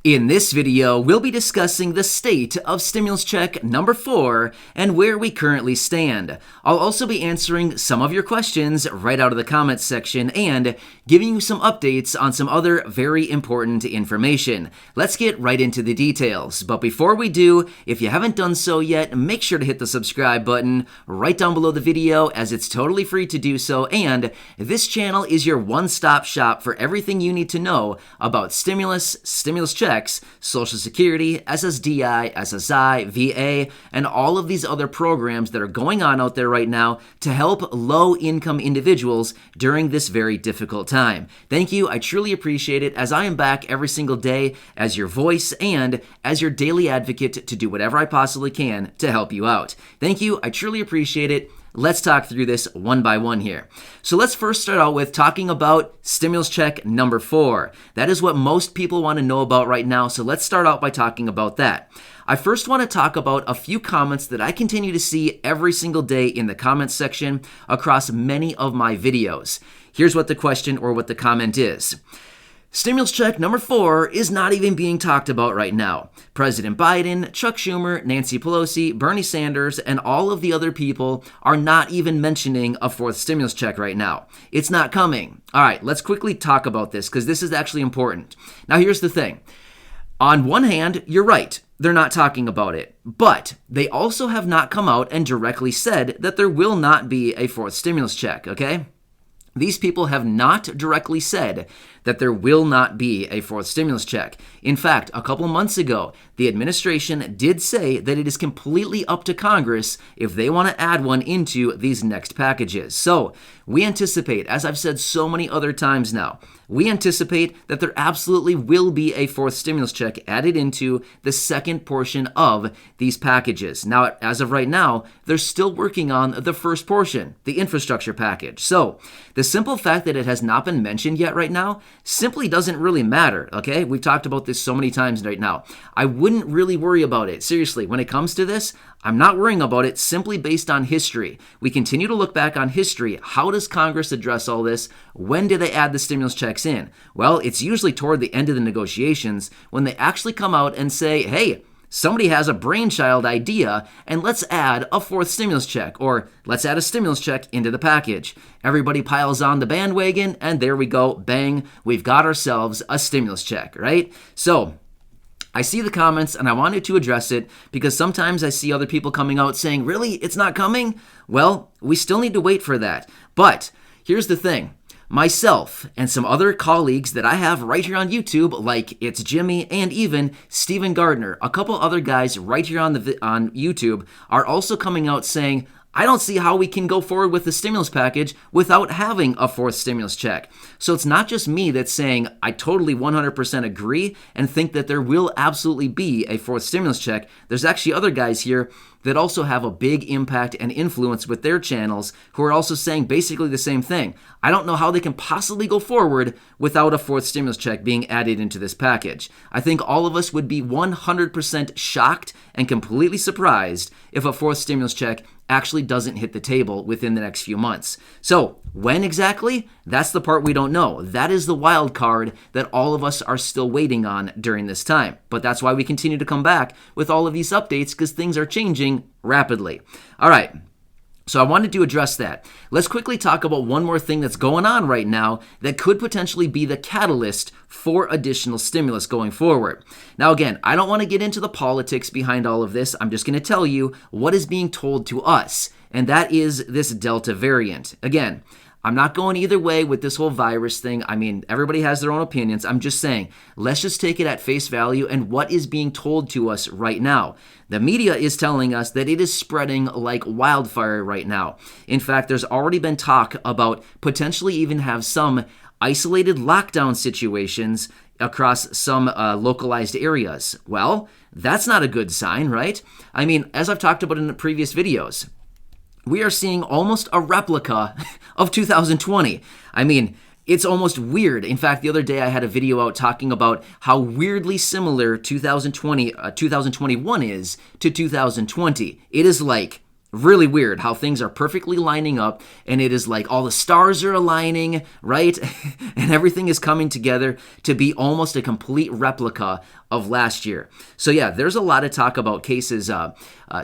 In this video, we'll be discussing the state of stimulus check number 4 and where we currently stand. I'll also be answering some of your questions right out of the comments section and giving you some updates on some other very important information. Let's get right into the details. But before we do, if you haven't done so yet, make sure to hit the subscribe button right down below the video, as it's totally free to do so, and this channel is your one-stop shop for everything you need to know about stimulus checks, Social Security, SSDI, SSI, VA, and all of these other programs that are going on out there right now to help low-income individuals during this very difficult time. Thank you. I truly appreciate it, as I am back every single day as your voice and as your daily advocate to do whatever I possibly can to help you out. Thank you. I truly appreciate it. Let's talk through this one by one here. So let's first start out with talking about stimulus check number 4. That is what most people want to know about right now, so let's start out by talking about that. I first want to talk about a few comments that I continue to see every single day in the comments section across many of my videos. Here's what the question or what the comment is. Stimulus check number 4 is not even being talked about right now. President Biden, Chuck Schumer, Nancy Pelosi, Bernie Sanders, and all of the other people are not even mentioning a 4th stimulus check right now. It's not coming. All right, let's quickly talk about this because this is actually important. Now, here's the thing. On one hand, you're right. They're not talking about it. But they also have not come out and directly said that there will not be a 4th stimulus check, okay? These people have not directly said that there will not be a 4th stimulus check. In fact, a couple months ago, the administration did say that it is completely up to Congress if they want to add one into these next packages. So we anticipate, as I've said so many other times now, we anticipate that there absolutely will be a 4th stimulus check added into the second portion of these packages. Now, as of right now, they're still working on the first portion, the infrastructure package. So the simple fact that it has not been mentioned yet right now simply doesn't really matter, okay? We've talked about this so many times right now. I wouldn't really worry about it. Seriously, when it comes to this, I'm not worrying about it simply based on history. We continue to look back on history. How does Congress address all this? When do they add the stimulus checks in? Well, it's usually toward the end of the negotiations when they actually come out and say, hey, somebody has a brainchild idea, and let's add a 4th stimulus check, or let's add a stimulus check into the package. Everybody piles on the bandwagon, and there we go, bang, we've got ourselves a stimulus check, right? So I see the comments, and I wanted to address it because sometimes I see other people coming out saying, really, it's not coming? Well, we still need to wait for that. But here's the thing. Myself and some other colleagues that I have right here on YouTube, like It's Jimmy and even Steven Gardner, a couple other guys right here on YouTube, are also coming out saying, I don't see how we can go forward with the stimulus package without having a 4th stimulus check. So it's not just me that's saying I totally 100% agree and think that there will absolutely be a 4th stimulus check. There's actually other guys here that also have a big impact and influence with their channels who are also saying basically the same thing. I don't know how they can possibly go forward without a 4th stimulus check being added into this package. I think all of us would be 100% shocked and completely surprised if a 4th stimulus check actually doesn't hit the table within the next few months. So when exactly? That's the part we don't know. That is the wild card that all of us are still waiting on during this time. But that's why we continue to come back with all of these updates, because things are changing rapidly. All right. So I wanted to address that. Let's quickly talk about one more thing that's going on right now that could potentially be the catalyst for additional stimulus going forward. Now, again, I don't want to get into the politics behind all of this. I'm just going to tell you what is being told to us, and that is this Delta variant. Again, I'm not going either way with this whole virus thing. I mean, everybody has their own opinions. I'm just saying, let's just take it at face value and what is being told to us right now. The media is telling us that it is spreading like wildfire right now. In fact, there's already been talk about potentially even have some isolated lockdown situations across some localized areas. Well, that's not a good sign, right? I mean, as I've talked about in the previous videos, we are seeing almost a replica of 2020. I mean, it's almost weird. In fact, the other day I had a video out talking about how weirdly similar 2021 is to 2020. It is like Really weird how things are perfectly lining up, and it is like all the stars are aligning, right? And everything is coming together to be almost a complete replica of last year. So yeah, there's a lot of talk about cases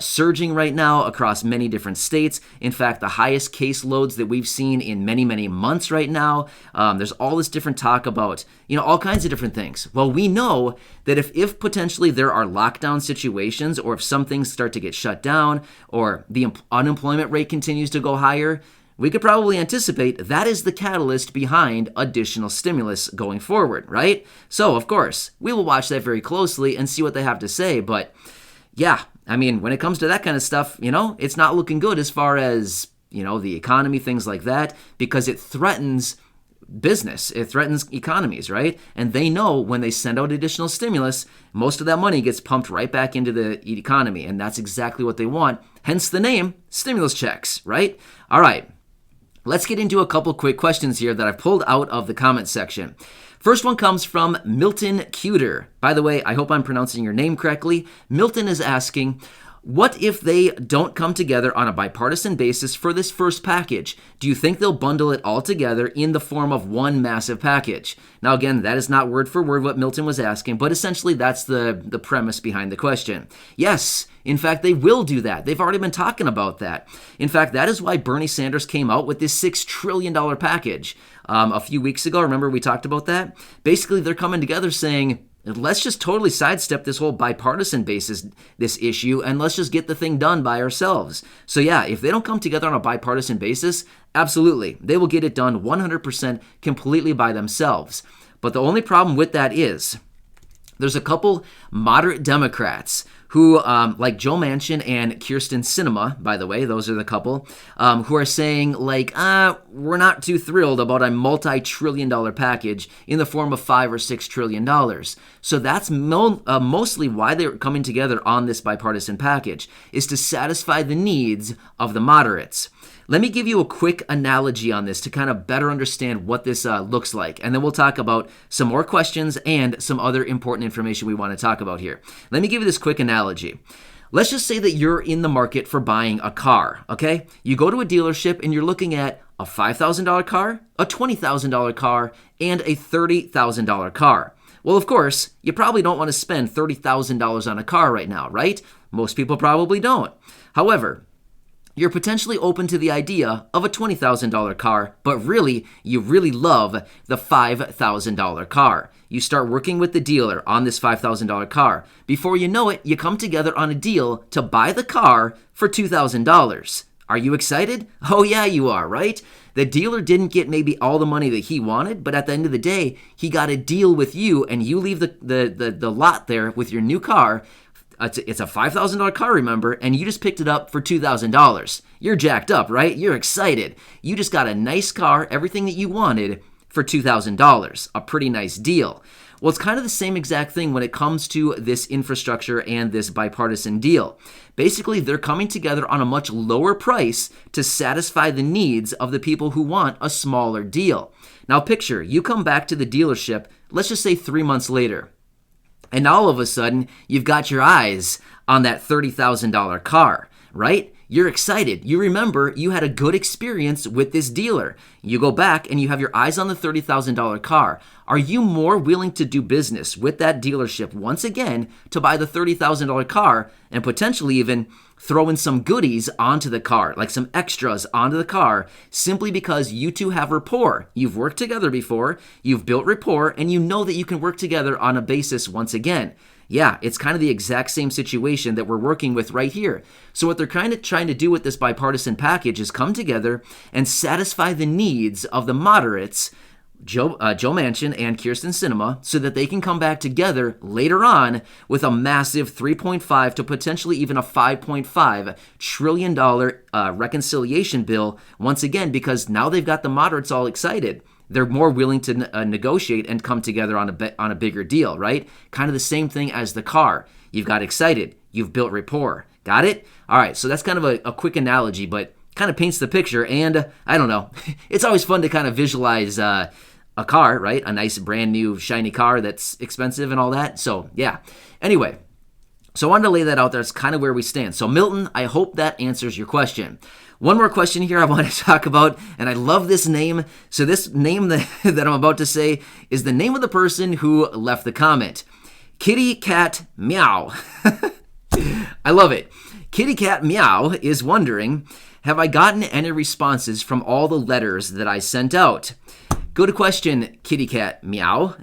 surging right now across many different states. In fact, the highest case loads that we've seen in many, many months right now. There's all this different talk about, all kinds of different things. Well, we know that if potentially there are lockdown situations, or if some things start to get shut down, or the unemployment rate continues to go higher, we could probably anticipate that is the catalyst behind additional stimulus going forward, right? So, of course, we will watch that very closely and see what they have to say. But yeah, I mean, when it comes to that kind of stuff, it's not looking good as far as, the economy, things like that, because it threatens business. It threatens economies, right? And they know when they send out additional stimulus, most of that money gets pumped right back into the economy. And that's exactly what they want. Hence the name, stimulus checks, right? All right. Let's get into a couple quick questions here that I've pulled out of the comment section. First one comes from Milton Cuter. By the way, I hope I'm pronouncing your name correctly. Milton is asking, what if they don't come together on a bipartisan basis for this first package? Do you think they'll bundle it all together in the form of one massive package? Now, again, that is not word for word what Milton was asking, but essentially that's the premise behind the question. Yes, in fact, they will do that. They've already been talking about that. In fact, that is why Bernie Sanders came out with this $6 trillion package a few weeks ago. Remember we talked about that? Basically, they're coming together saying, let's just totally sidestep this whole bipartisan basis, this issue, and let's just get the thing done by ourselves. So yeah, if they don't come together on a bipartisan basis, absolutely, they will get it done 100% completely by themselves. But the only problem with that is there's a couple moderate Democrats who, like Joe Manchin and Kyrsten Sinema, by the way, those are the couple, who are saying, we're not too thrilled about a multi-trillion-dollar package in the form of $5 or $6 trillion. So that's mostly why they're coming together on this bipartisan package, is to satisfy the needs of the moderates. Let me give you a quick analogy on this to kind of better understand what this looks like. And then we'll talk about some more questions and some other important information we want to talk about here. Let me give you this quick analogy. Let's just say that you're in the market for buying a car, okay? You go to a dealership and you're looking at a $5,000 car, a $20,000 car, and a $30,000 car. Well, of course, you probably don't want to spend $30,000 on a car right now, right? Most people probably don't. However, you're potentially open to the idea of a $20,000 car, but really, you really love the $5,000 car. You start working with the dealer on this $5,000 car. Before you know it, you come together on a deal to buy the car for $2,000. Are you excited? Oh yeah, you are, right? The dealer didn't get maybe all the money that he wanted, but at the end of the day, he got a deal with you, and you leave the lot there with your new car. It's a $5,000 car, remember, and you just picked it up for $2,000. You're jacked up, right? You're excited. You just got a nice car, everything that you wanted for $2,000. A pretty nice deal. Well, it's kind of the same exact thing when it comes to this infrastructure and this bipartisan deal. Basically, they're coming together on a much lower price to satisfy the needs of the people who want a smaller deal. Now picture, you come back to the dealership, let's just say 3 months later. And all of a sudden, you've got your eyes on that $30,000 car, right? You're excited. You remember you had a good experience with this dealer. You go back and you have your eyes on the $30,000 car. Are you more willing to do business with that dealership once again to buy the $30,000 car and potentially even throw in some goodies onto the car, like some extras onto the car, simply because you two have rapport? You've worked together before, you've built rapport, and you know that you can work together on a basis once again. Yeah, it's kind of the exact same situation that we're working with right here. So what they're kind of trying to do with this bipartisan package is come together and satisfy the needs of the moderates, Joe Manchin and Kyrsten Sinema, so that they can come back together later on with a massive $3.5 to potentially even a $5.5 trillion reconciliation bill once again, because now they've got the moderates all excited. They're more willing to negotiate and come together on a bigger deal, right? Kind of the same thing as the car. You've got excited. You've built rapport. Got it? All right, so that's kind of a quick analogy, but kind of paints the picture. And I don't know. It's always fun to kind of visualize a car, right? A nice brand new shiny car that's expensive and all that. So yeah. Anyway, So I wanted to lay that out there. That's kind of where we stand. So Milton, I hope that answers your question. One more question here I want to talk about, and I love this name. So this name that I'm about to say is the name of the person who left the comment. Kitty Cat Meow. I love it. Kitty Cat Meow is wondering, have I gotten any responses from all the letters that I sent out? Good question, Kitty Cat Meow.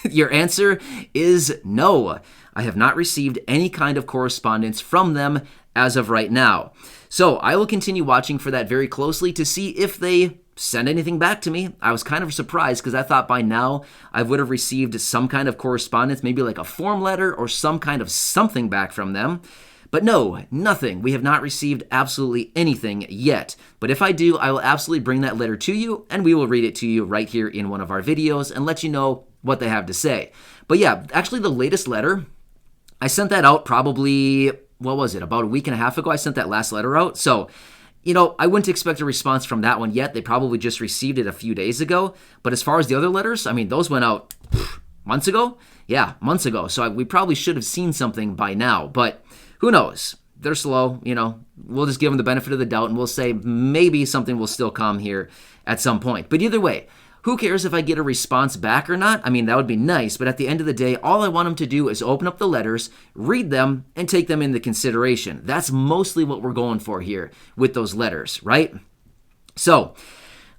Your answer is no. I have not received any kind of correspondence from them as of right now. So I will continue watching for that very closely to see if they send anything back to me. I was kind of surprised because I thought by now I would have received some kind of correspondence, maybe like a form letter or some kind of something back from them. But no, nothing. We have not received absolutely anything yet. But if I do, I will absolutely bring that letter to you and we will read it to you right here in one of our videos and let you know what they have to say. But yeah, actually the latest letter, I sent that out probably, what was it, about a week and a half ago? I sent that last letter out. So, I wouldn't expect a response from that one yet. They probably just received it a few days ago. But as far as the other letters, those went out months ago? Yeah, months ago. So we probably should have seen something by now. But who knows? They're slow, We'll just give them the benefit of the doubt and we'll say maybe something will still come here at some point. But either way, who cares if I get a response back or not? That would be nice, but at the end of the day, all I want them to do is open up the letters, read them, and take them into consideration. That's mostly what we're going for here with those letters, right? So,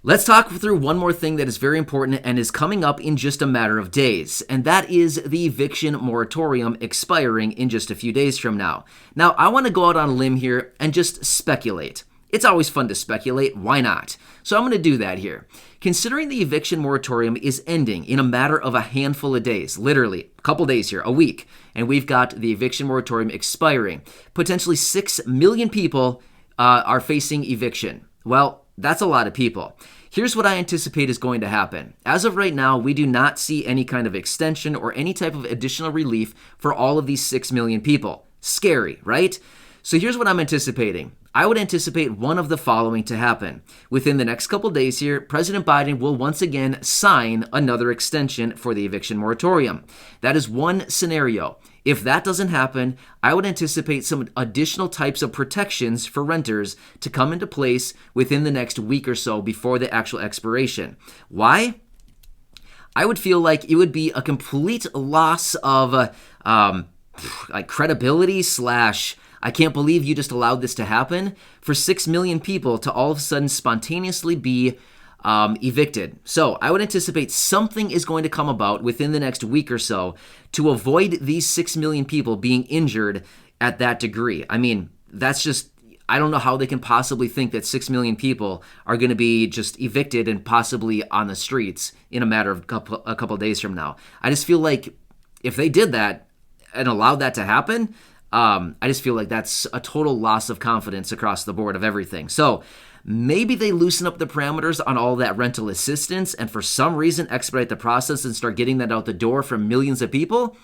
let's talk through one more thing that is very important and is coming up in just a matter of days, and that is the eviction moratorium expiring in just a few days from now. Now, I want to go out on a limb here and just speculate. It's always fun to speculate. Why not? So I'm going to do that here. Considering the eviction moratorium is ending in a matter of a handful of days, literally a couple days here, a week, and we've got the eviction moratorium expiring, potentially 6 million people are facing eviction. Well, that's a lot of people. Here's what I anticipate is going to happen. As of right now, we do not see any kind of extension or any type of additional relief for all of these 6 million people. Scary, right? So here's what I'm anticipating. I would anticipate one of the following to happen. Within the next couple days here, President Biden will once again sign another extension for the eviction moratorium. That is one scenario. If that doesn't happen, I would anticipate some additional types of protections for renters to come into place within the next week or so before the actual expiration. Why? I would feel like it would be a complete loss of credibility / I can't believe you just allowed this to happen for 6 million people to all of a sudden spontaneously be evicted. So I would anticipate something is going to come about within the next week or so to avoid these 6 million people being injured at that degree. That's just, I don't know how they can possibly think that 6 million people are going to be just evicted and possibly on the streets in a matter of a couple days from now. I just feel like if they did that and allowed that to happen, I just feel like that's a total loss of confidence across the board of everything. So maybe they loosen up the parameters on all that rental assistance and for some reason expedite the process and start getting that out the door for millions of people.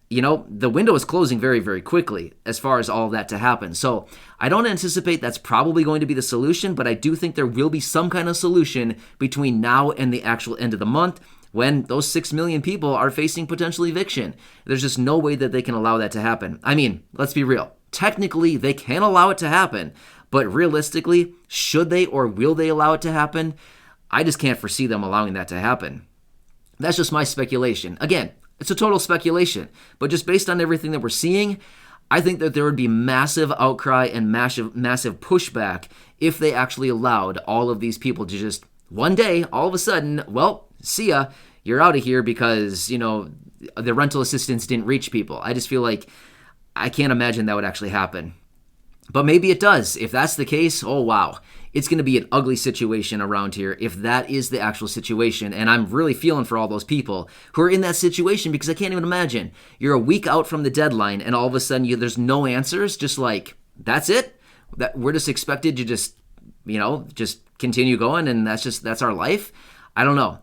The window is closing very, very quickly as far as all of that to happen. So I don't anticipate that's probably going to be the solution, but I do think there will be some kind of solution between now and the actual end of the month when those 6 million people are facing potential eviction. There's just no way that they can allow that to happen. Let's be real. Technically, they can allow it to happen, but realistically, should they or will they allow it to happen? I just can't foresee them allowing that to happen. That's just my speculation. Again, it's a total speculation, but just based on everything that we're seeing, I think that there would be massive outcry and massive pushback if they actually allowed all of these people to just one day, all of a sudden, well, see ya, you're out of here because, the rental assistance didn't reach people. I just feel like I can't imagine that would actually happen. But maybe it does. If that's the case, oh wow. It's going to be an ugly situation around here if that is the actual situation. And I'm really feeling for all those people who are in that situation because I can't even imagine. You're a week out from the deadline and all of a sudden there's no answers. Just like, that's it? That we're just expected to just continue going and that's our life? I don't know.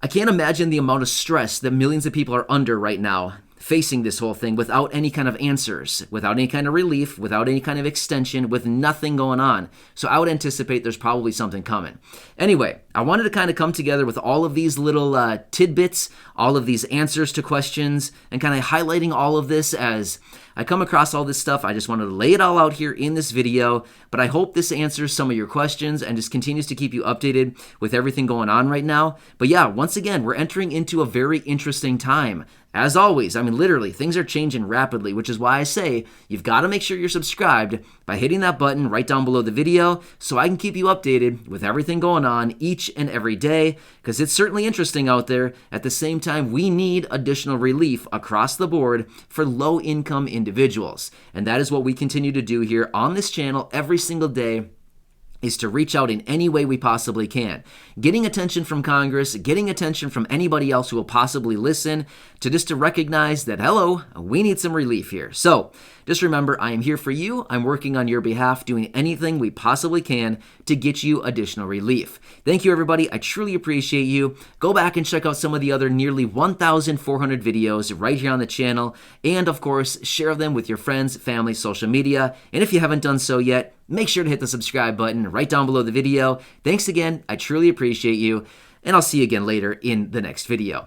I can't imagine the amount of stress that millions of people are under right now facing this whole thing without any kind of answers, without any kind of relief, without any kind of extension, with nothing going on. So I would anticipate there's probably something coming. Anyway, I wanted to kind of come together with all of these little tidbits, all of these answers to questions, and kind of highlighting all of this as I come across all this stuff. I just wanted to lay it all out here in this video, but I hope this answers some of your questions and just continues to keep you updated with everything going on right now. But yeah, once again, we're entering into a very interesting time. As always, I mean, literally, things are changing rapidly, which is why I say you've got to make sure you're subscribed by hitting that button right down below the video so I can keep you updated with everything going on each and every day, because it's certainly interesting out there. At the same time, we need additional relief across the board for low-income individuals, and that is what we continue to do here on this channel every single day, is to reach out in any way we possibly can. Getting attention from Congress, getting attention from anybody else who will possibly listen, to recognize that, hello, we need some relief here. So just remember, I am here for you. I'm working on your behalf, doing anything we possibly can to get you additional relief. Thank you, everybody. I truly appreciate you. Go back and check out some of the other nearly 1,400 videos right here on the channel. And of course, share them with your friends, family, social media. And if you haven't done so yet, make sure to hit the subscribe button right down below the video. Thanks again. I truly appreciate you. And I'll see you again later in the next video.